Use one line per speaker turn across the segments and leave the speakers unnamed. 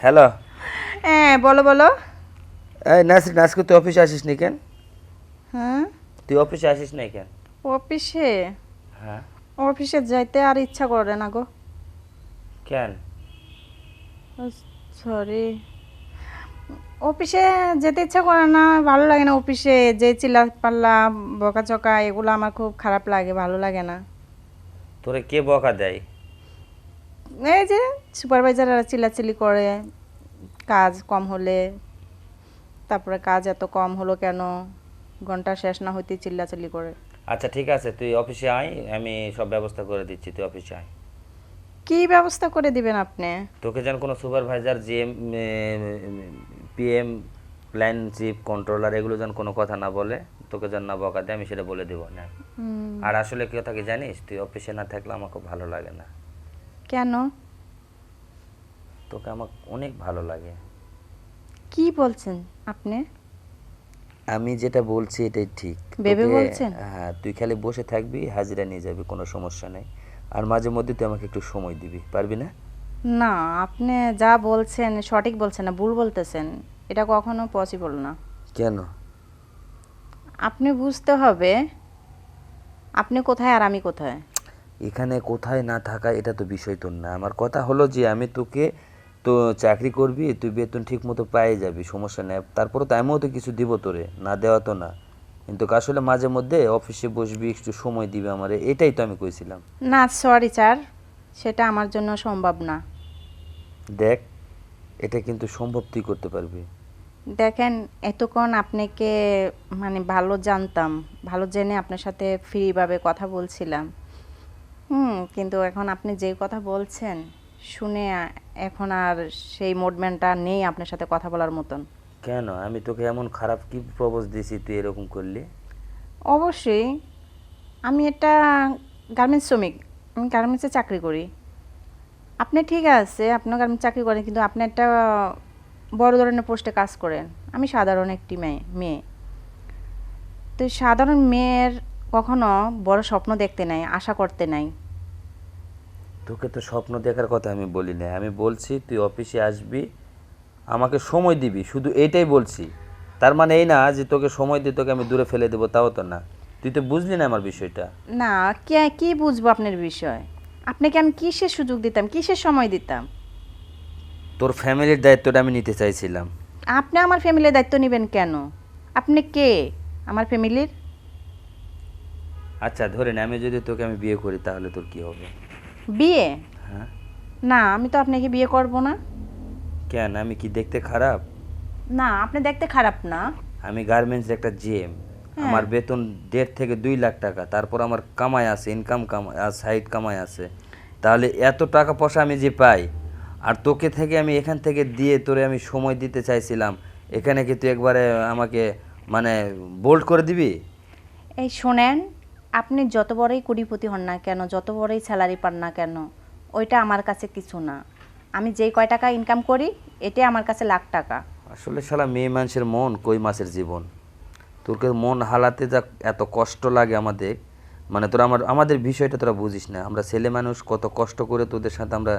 Hello.
হ্যাঁ বলো বলো।
এই নাসরিন, আজকে তুই অফিসে আসিস নি কেন?
হ্যাঁ
তুই অফিসে আসিস নাই কেন?
অফিসে
হ্যাঁ।
অফিসে যাইতে আর ইচ্ছা করে না গো।
কেন?
সরি, অফিসে যেতে ইচ্ছা করে না, ভালো লাগে না। অফিসে যে চিল্লা পাল্লা বকাঝকা এগুলো আমার খুব খারাপ লাগে, ভালো লাগে না।
তোরে কে বকা দেয়?
এই যে সুপারভাইজাররা চিল্লাচিল্লি করে কাজ কম হলে, তারপরে কাজ এত কম হলো কেন, ঘন্টা শেষ না হইতে চিল্লাচিল্লি করে।
আচ্ছা ঠিক আছে, তুই অফিসে আয়, আমি সব ব্যবস্থা করে দিচ্ছি, তুই অফিসে আয়।
কি ব্যবস্থা করে দিবেন আপনি?
তোকে যেন কোনো supervisor, GM, PM, plan chief, controller এগুলো যেন কোনো কথা না বলে, তোকে যেন না বকা দেয়, আমি সেটা বলে দেবো না। আর আসলে কি কথা কি জানিস, তুই অফিসে না থাকলে আমার খুব ভালো লাগে না।
কেন?
তোকে আমার অনেক ভালো লাগে।
কি বলছেন আপনি?
আমি যেটা বলছি এটাই ঠিক।
ভেবে
তোকে,
বলছেন?
হ্যাঁ, তুই খালি বসে থাকবি, হাজিরা নিয়ে যাবি, কোনো সমস্যা নেই। আর মাঝে মধ্যে তুই আমাকে একটু সময় দিবি, পারবি না?
না, আপনি যা বলছেন সঠিক বলছেন না, ভুল বলতেছেন। এটা কখনো পসিবল না।
কেন?
আপনি বুঝতে হবে আপনি কোথায় আর আমি কোথায়।
এখানে কোথায় না থাকা এটা তো বিষয় তোর না। আমার কথা হলো যে আমি তোকে, তো চাকরি করবি, তুই বেতন ঠিক মতো পেয়ে যাবি, সমস্যা নেই। তারপরে তো আমিও তো কিছু দিব তোরে, না দেওয়া তো না। কিন্তু আসলে মাঝে মধ্যে অফিসে বসবি, একটু সময় দিবি আমারে, এটাই তো আমি কইছিলাম।
না সরি স্যার, সেটা আমার জন্য সম্ভব না।
দেখ, এটা কিন্তু সম্ভব, তুই করতে পারবি।
দেখেন, এতক্ষণ আপনাকে মানে ভালো জানতাম, ভালো জেনে আপনার সাথে ফ্রিভাবে কথা বলছিলাম। কিন্তু এখন আপনি যে কথা বলছেন শুনে এখন আর সেই মুভমেন্টটা নেই আপনার সাথে কথা বলার মতন।
কেন? আমি তোকে এমন খারাপ কি প্রপোজ দিয়েছি তুই এরকম করলি?
অবশ্যই, আমি একটা গার্মেন্টস শ্রমিক, আমি গার্মেন্টসে চাকরি করি। আপনি ঠিক আছে, আপনিও গার্মেন্টস চাকরি করেন, কিন্তু আপনি একটা বড় ধরনের পোস্টে কাজ করেন। আমি সাধারণ একটি মেয়ে। তো সাধারণ মেয়ের কখনো বড় স্বপ্ন দেখতে নাই, আশা করতে নাই।
তোকে তো স্বপ্ন দেখার কথা আমি বলি না, আমি বলছি তুই অফিসে আসবি, আমাকে সময় দিবি, শুধু এইটাই বলছি। তার মানে এই না যে তোকে সময় দিয়ে তোকে আমি দূরে ফেলে দেবো, তাও তো না। তুই তো বুঝলি না আমার বিষয়টা।
না, কে কি বুঝবো আপনার বিষয়? আপনাকে আমি কিসের সুযোগ দিতাম, কিসের সময় দিতাম?
তোর ফ্যামিলির দায়িত্বটা আমি নিতে চাইছিলাম।
আপনি আমার ফ্যামিলির দায়িত্ব নেবেন কেন? আপনি কে আমার ফ্যামিলির?
আচ্ছা ধরে নে, আমি যদি তোকে আমি বিয়ে করি তাহলে তোর কি হবে?
বিয়ে?
হ্যাঁ।
না, আমি তো আপনাকে বিয়ে করব না।
কেন? আমি কি দেখতে খারাপ?
না, আপনি দেখতে খারাপ না।
আমি গার্মেন্টস একটা জিএম,
হ্যাঁ।
আমার বেতন 1.5 থেকে 2 লাখ টাকা, তারপর আমার কামাই আছে, ইনকাম কামাই আর সাইড কামাই আছে। তাহলে এত টাকা পয়সা আমি যে পাই, আর তোকে থেকে আমি এখান থেকে দিয়ে তোরে আমি সময় দিতে চাইছিলাম, এখানে কি তুই একবারে আমাকে মানে বোল্ড করে দিবি?
এই শোনেন, আপনি যত বড়ই কোটিপতি হন না কেন, যত বড়ই স্যালারি পান না কেন, ওইটা আমার কাছে কিছু না। আমি যেই কয় টাকা ইনকাম করি এটাই আমার কাছে লাখ টাকা।
আসলে শালা মেয়ে মানুষের মন কই মাছের জীবন। তোকে মন হালাতে যা এত কষ্ট লাগে আমাদের, মানে তোরা আমাদের বিষয়টা তোরা বুঝিস না। আমরা ছেলে মানুষ কত কষ্ট করে তোদের সাথে আমরা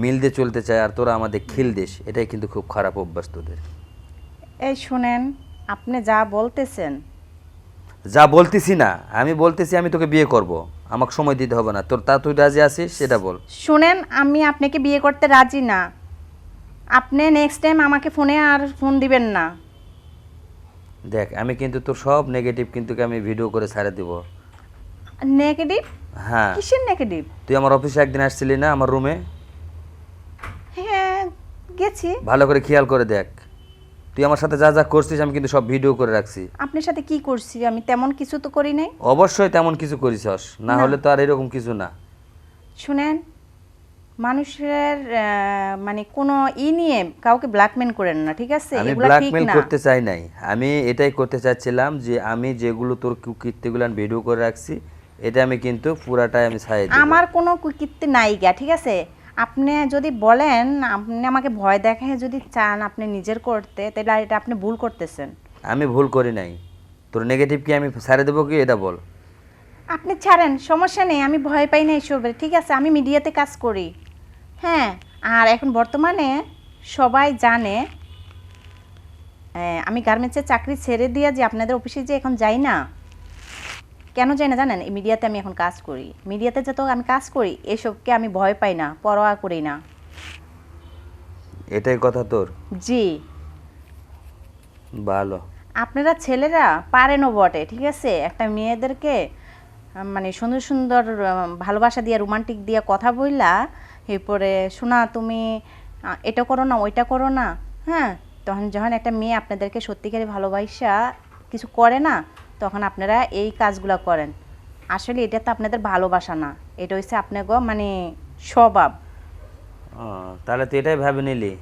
মিল দিয়ে চলতে চাই, আর তোরা আমাদের খিল দিস, এটাই কিন্তু খুব খারাপ অভ্যাস তোদের।
এই শুনেন, আপনি যা বলতেছেন,
যা বলতেছি না, আমি বলতেছি আমি তোকে বিয়ে করব, আমাকে সময় দিতে হবে না তোর, তা তুই রাজি আছিস সেটা বল।
শুনেন, আমি আপনাকে বিয়ে করতে রাজি না। আপনি নেক্সট টাইম আমাকে ফোনে আর ফোন দিবেন না।
দেখ, আমি কিন্তু তোর সব নেগেটিভ কিন্তু আমি ভিডিও করে ছাড়ে দিব।
নেগেটিভ?
হ্যাঁ।
কিসের নেগেটিভ?
তুই আমার অফিসে একদিন আসছিলি না, আমার রুমে?
হ্যাঁ, গেছি।
ভালো করে খেয়াল করে দেখ, তুই আমার সাথে যা যা করছিস আমি কিন্তু সব ভিডিও করে রাখছি।
আপনার সাথে কি করছি? আমি তেমন কিছু তো করি নাই।
অবশ্যই তেমন কিছু করিসস, না
না।
হলে তো আর এরকম কিছু না।
শুনেন, মানুষের মানে কোনো নিয়ে কাউকে ব্ল্যাকমেল করেন না, ঠিক আছে?
আমি
এগুলা ঠিক
ব্ল্যাকমেল
না।
করতে চাই নাই, আমি এটাই করতে চাচ্ছিলাম যে আমি যেগুলো তোর কীর্তিগুলো ভিডিও করে রাখছি, এটা আমি কিন্তু পুরাটাই আমি ছাড়িয়ে দেব।
আমার কোনো কুকীর্তি নাই গা, ঠিক আছে? আপনি যদি বলেন, আপনি আমাকে ভয় দেখায় যদি চান আপনি নিজের করতে, তাহলে এটা আপনি ভুল করতেছেন।
আমি ভুল করি নাই, তোর নেগেটিভ কি আমি ছাড়িয়ে দেবো কি, এটা বল।
আপনি ছাড়েন, সমস্যা নেই, আমি ভয় পাই না এসবের, ঠিক আছে? আমি মিডিয়াতে কাজ করি। হ্যাঁ, আর এখন বর্তমানে সবাই জানে আমি গার্মেন্টসের চাকরি ছেড়ে দিয়ে যে আপনাদের অফিসে যে এখন যাই না, কেন যাই না জানেন? এই মিডিয়াতে আমি এখন কাজ করি। মিডিয়াতে যত আমি কাজ করি এসবকে আমি ভয় পাই না, পরোয়া করি না।
এটাই কথা তোর?
জি।
ভালো।
আপনারা ছেলেরা পারেনও বটে, ঠিক আছে, একটা মেয়েদেরকে মানে সুন্দর সুন্দর ভালোবাসা দিয়ে রোমান্টিক দিয়ে কথা বললা, এরপরে শোনা তুমি এটা করো না ওইটা করো না, হ্যাঁ, তখন যখন একটা মেয়ে আপনাদেরকে সত্যিকারে ভালোবাসা কিছু করে না, তখন আপনারা এই কাজগুলো করেন। আসলে এটা তো আপনাদের ভালোবাসা না, এটা হচ্ছে আপনার মানে স্বভাব।
তাহলে তুই এটাই ভাবে নিলি?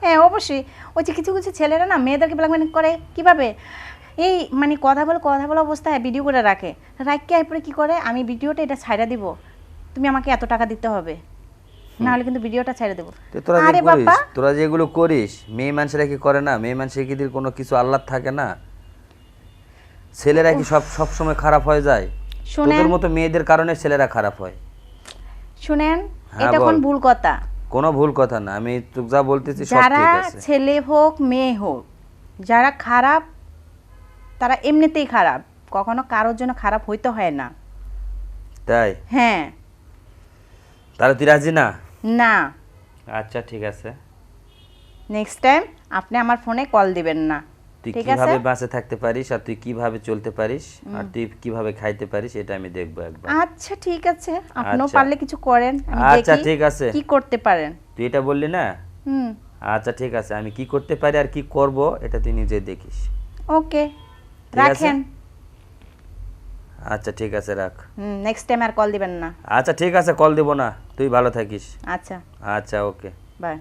হ্যাঁ অবশ্যই। ওই যে কিছু কিছু ছেলেরা না মেয়েদেরকে ব্ল্যাকমেল করে কিভাবে, এই মানে কথা বলা অবস্থায় ভিডিও করে রাখে, রাখকে এরপরে কী করে, আমি ভিডিওটা এটা ছাইড়া দিব, তুমি আমাকে এত টাকা দিতে হবে, নাহলে কিন্তু ভিডিওটা ছাইড়া দেবো। আরে বাবা,
তোরা যেগুলো করিস মেয়ে মানুষেরা কি করে না? মেয়ে মানুষের কি কোনো কিছু আল্লাহ থাকে না? ছেলেরা কি সব সময় খারাপ হয়ে যায়? তোদের মতো মেয়েদের কারণে ছেলেরা খারাপ হয়।
শুনেন,
হ্যাঁ,
এটা কোন
বল।
ভুল কথা?
কোনো ভুল কথা না, আমি তোকে যা বলতেছি সব
যারা
ঠিক আছে।
ছেলে হোক মেয়ে হোক, যারা খারাপ তারা এমনিতেই খারাপ, কখনো কারোর জন্য খারাপ হইতে হয় না।
তাই?
হ্যাঁ।
তাহলে তুই রাজি না?
না।
আচ্ছা ঠিক আছে,
নেক্সট টাইম আপনি আমার ফোনে কল দিবেন না,
তুই
ঠিক আছে?
কিভাবে বাঁচে থাকতে পারিস আর তুই কিভাবে চলতে পারিস আর তুই কিভাবে খাইতে পারিস এটা আমি দেখবো একবার।
আচ্ছা ঠিক আছে, আপনিও
আচ্ছা।
পারলে কিছু করেন, আমি
আচ্ছা
দেখি
ঠিক আছে,
কি করতে পারেন।
তুই এটা বললি না?
হুম।
আচ্ছা ঠিক আছে, আমি কি করতে পারি আর কি করব এটা তুই নিজে দেখিস।
ওকে,
ঠিক আছে?
রাখেন।
আচ্ছা ঠিক আছে, রাখ।
নেক্সট টাইম আর কল দিবেন না।
আচ্ছা ঠিক আছে, কল দেব না, তুই ভালো থাকিস।
আচ্ছা,
আচ্ছা ওকে।
বাই।